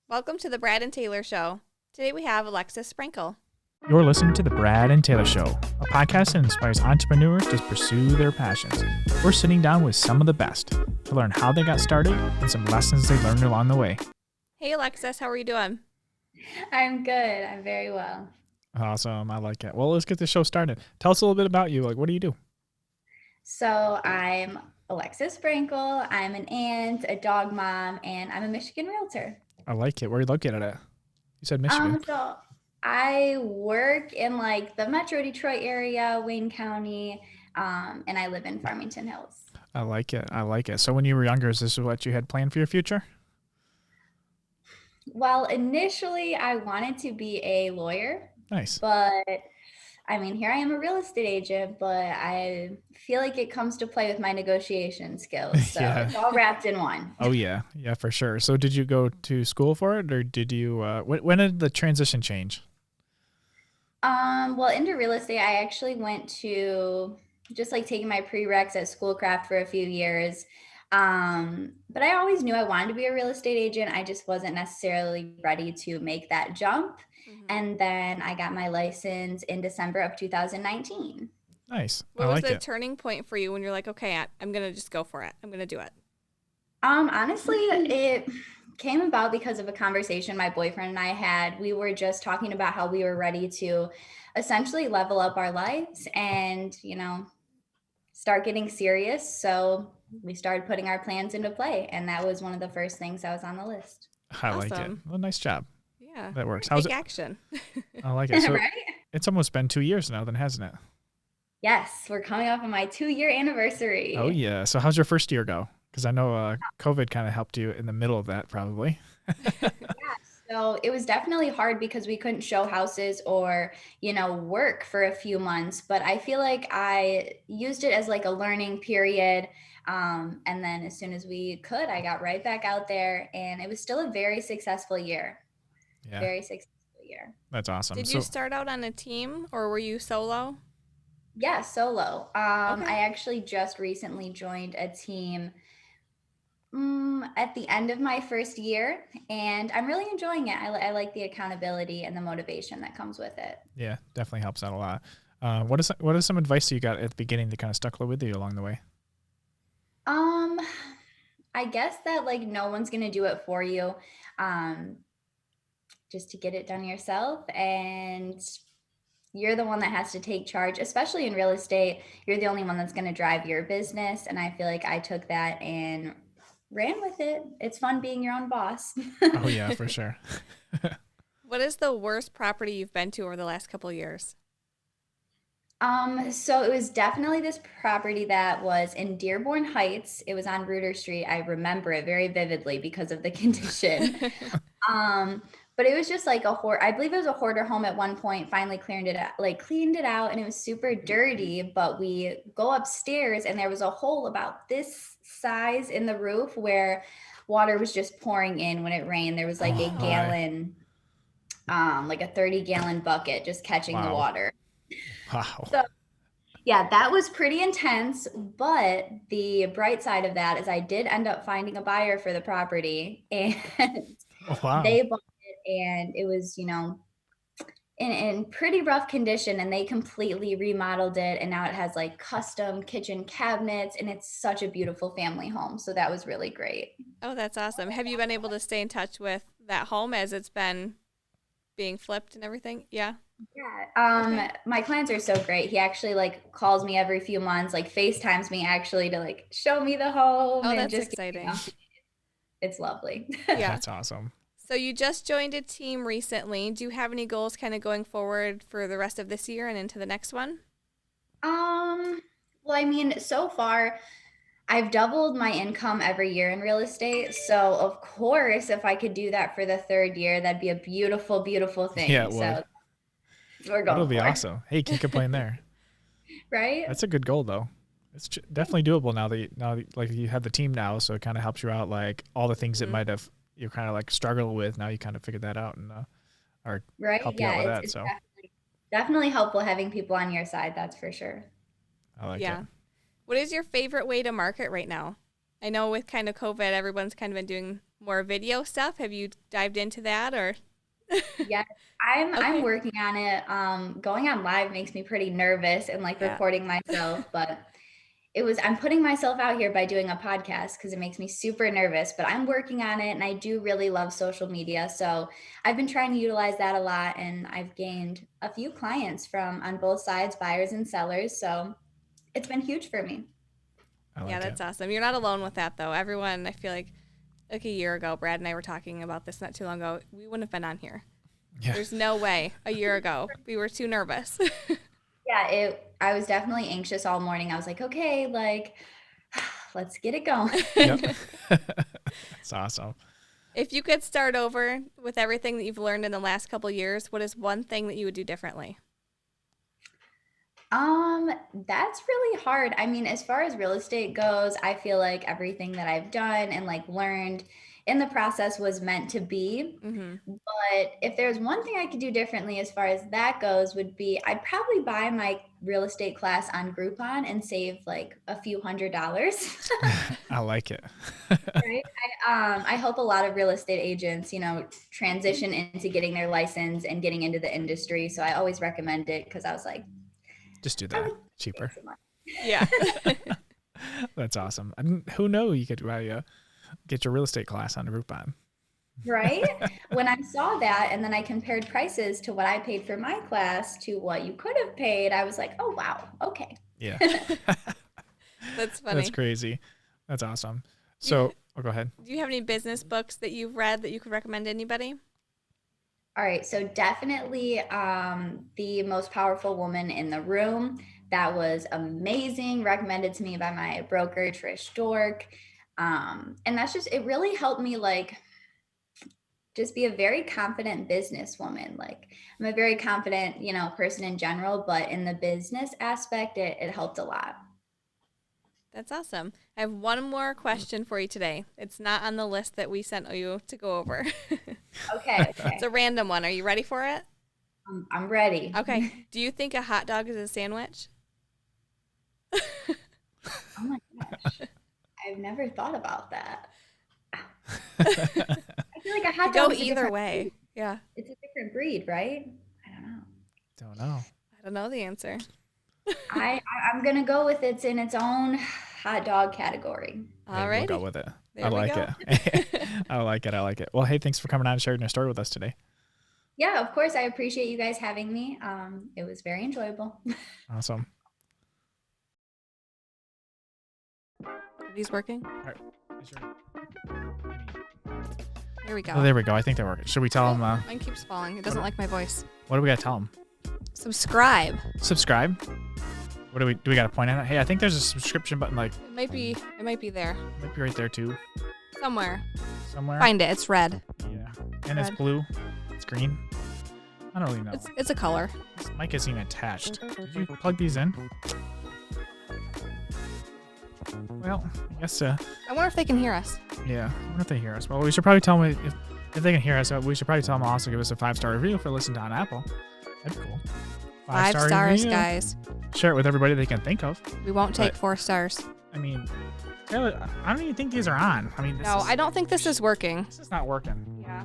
Welcome to the Brad and Taylor Show. Today we have Alexis Sprankle. You're listening to The Brad and Taylor Show, a podcast that inspires entrepreneurs to pursue their passions. We're sitting down with some of the best to learn how they got started and some lessons they learned along the way. Hey Alexis, how are you doing? I'm good. I'm very well. Awesome. I like it. Well, let's get the show started. Tell us a little bit about you. What do you do? So I'm Alexis Sprankle. I'm an aunt, a dog mom, and I'm a Michigan realtor. I like it. Where are you located at? You said Michigan. So I work in the Metro Detroit area, Wayne County, and I live in Farmington Hills. I like it. So when you were younger, is this what you had planned for your future? Well, initially I wanted to be a lawyer. Nice. But I mean, here I am a real estate agent, but I feel like it comes to play with my negotiation skills. So Yeah. It's all wrapped in one. Oh, yeah. Yeah, for sure. So did you go to school for it, or did you, when did the transition change? Well, into real estate, I actually went to just taking my prereqs at Schoolcraft for a few years. But I always knew I wanted to be a real estate agent. I just wasn't necessarily ready to make that jump. And then I got my license in December of 2019. Nice. What was the turning point for you when you're like, okay, I'm going to just go for it. I'm going to do it. Honestly, it came about because of a conversation my boyfriend and I had. We were just talking about how we were ready to essentially level up our lives and, start getting serious. So we started putting our plans into play. And that was one of the first things that was on the list. I like it. Well, nice job. Yeah. That works. How's it? Action. I like it. So Right? It's almost been 2 years now then, hasn't it? Yes, we're coming up on my 2-year anniversary. Oh, yeah. So how's your first year go? Because I know COVID kind of helped you in the middle of that probably. Yeah, so it was definitely hard because we couldn't show houses or, work for a few months. But I feel like I used it as a learning period. And then as soon as we could, I got right back out there. And it was still a very successful year. Yeah. Very successful year. That's awesome. Did you start out on a team or were you solo? Yeah, solo. Okay. I actually just recently joined a team at the end of my first year, and I'm really enjoying it. I like the accountability and the motivation that comes with it. Yeah, definitely helps out a lot. What is some advice you got at the beginning that kind of stuck with you along the way? I guess that no one's gonna do it for you. Just to get it done yourself, and you're the one that has to take charge, especially in real estate. You're the only one that's going to drive your business. And I feel like I took that and ran with it. It's fun being your own boss. Oh, yeah, for sure. What is the worst property you've been to over the last couple of years? So it was definitely this property that was in Dearborn Heights. It was on Reuter Street. I remember it very vividly because of the condition. But it was just I believe it was a hoarder home at one point, finally cleaned it out, and it was super dirty. But we go upstairs and there was a hole about this size in the roof where water was just pouring in when it rained. There was a gallon, a 30-gallon bucket just catching the water. Wow. So, yeah, that was pretty intense. But the bright side of that is I did end up finding a buyer for the property, and they bought it, and it was, in pretty rough condition, and they completely remodeled it, and now it has custom kitchen cabinets, and it's such a beautiful family home. So that was really great. Oh, that's awesome. Have you been able to stay in touch with that home as it's been being flipped and everything? Yeah. Yeah. Okay. My clients are so great. He actually calls me every few months, FaceTimes me actually to show me the home. Oh, and that's just exciting. It's lovely. Yeah. That's awesome. So you just joined a team recently. Do you have any goals kind of going forward for the rest of this year and into the next one? Well, I mean, so far I've doubled my income every year in real estate. So of course, if I could do that for the third year, that'd be a beautiful, beautiful thing. Yeah, it would. So we're going That'll be for it. awesome. Hey, can't complain there. Right? That's a good goal though. It's definitely doable now that you have the team now, so it kind of helps you out all the things that might have you kind of struggle with. Now you kind of figured that out and or right? help you out with that. It's So definitely helpful having people on your side. That's for sure. I like it. What is your favorite way to market right now? I know with kind of COVID, everyone's kind of been doing more video stuff? Have you dived into that or? Yes, I'm Okay. working on it. Going on live makes me pretty nervous and like Yeah. recording myself, but I'm putting myself out here by doing a podcast because it makes me super nervous, but I'm working on it and I do really love social media. So I've been trying to utilize that a lot and I've gained a few clients from on both sides, buyers and sellers. So it's been huge for me. I Yeah, like it. that's awesome. You're not alone with that though. Everyone, I feel like a year ago, Brad and I were talking about this not too long ago. We wouldn't have been on here. Yeah. There's no way a year ago. We were too nervous. Yeah, I was definitely anxious all morning. I was like, okay, like let's get it going. Yep. That's awesome. If you could start over with everything that you've learned in the last couple years, what is one thing that you would do differently? That's really hard. I mean, as far as real estate goes, I feel like everything that I've done and like learned in the process was meant to be. Mm-hmm. But if there's one thing I could do differently as far as that goes, would be I'd probably buy my real estate class on Groupon and save like a few $100s. I like it. Right? I help a lot of real estate agents, transition into getting their license and getting into the industry. So I always recommend it because I was like, Just do that. Cheaper. Yeah. That's awesome. And who knew you could get your real estate class on Groupon? Right? When I saw that and then I compared prices to what I paid for my class to what you could have paid, I was like, oh, wow. Okay. Yeah. That's funny. That's crazy. That's awesome. So, go ahead. Do you have any business books that you've read that you could recommend to anybody? All right. So definitely The Most Powerful Woman in the Room. That was amazing. Recommended to me by my broker, Trish Dork. And it really helped me like just be a very confident businesswoman. Like I'm a very confident, person in general, but in the business aspect, it helped a lot. That's awesome. I have one more question for you today. It's not on the list that we sent you to go over. Okay. It's a random one. Are you ready for it? I'm ready. Okay. Do you think a hot dog is a sandwich? Oh my gosh. I've never thought about that. I feel like a hot dog Go is a either different way. breed. Yeah. It's a different breed, right? I don't know. Don't know. I don't know the answer. I'm gonna go with it's in its own hot dog category. All Maybe right. we'll go with it. There I we like go. it. I like it. I like it. Well, hey, thanks for coming on and sharing your story with us today. Yeah, of course. I appreciate you guys having me. It was very enjoyable. Awesome. Are these working? Here we go. Oh, there we go. I think they're working. Should we tell them? Mine keeps falling. It doesn't like my voice. What do we got to tell them? Subscribe. Subscribe. What do we got to point at it? Hey, I think there's a subscription button. Like It might be there. might be right there too, Somewhere. somewhere. Find it. It's red. Yeah, and it's Red. blue. It's green. I don't really know. It's a color. This mic isn't even attached. Did you plug these in? Well, I guess. I wonder if they can hear us. Yeah. I wonder if they hear us. Well, we should probably tell them if they can hear us. We should probably tell them also give us a 5-star review for listening on Apple. That'd be cool. 5 5-star stars, review. guys. Share it with everybody they can think of. We won't take But- 4 stars. I mean, Taylor, I don't even think these are on. I mean, No, I don't think this is working. This is not working. Yeah.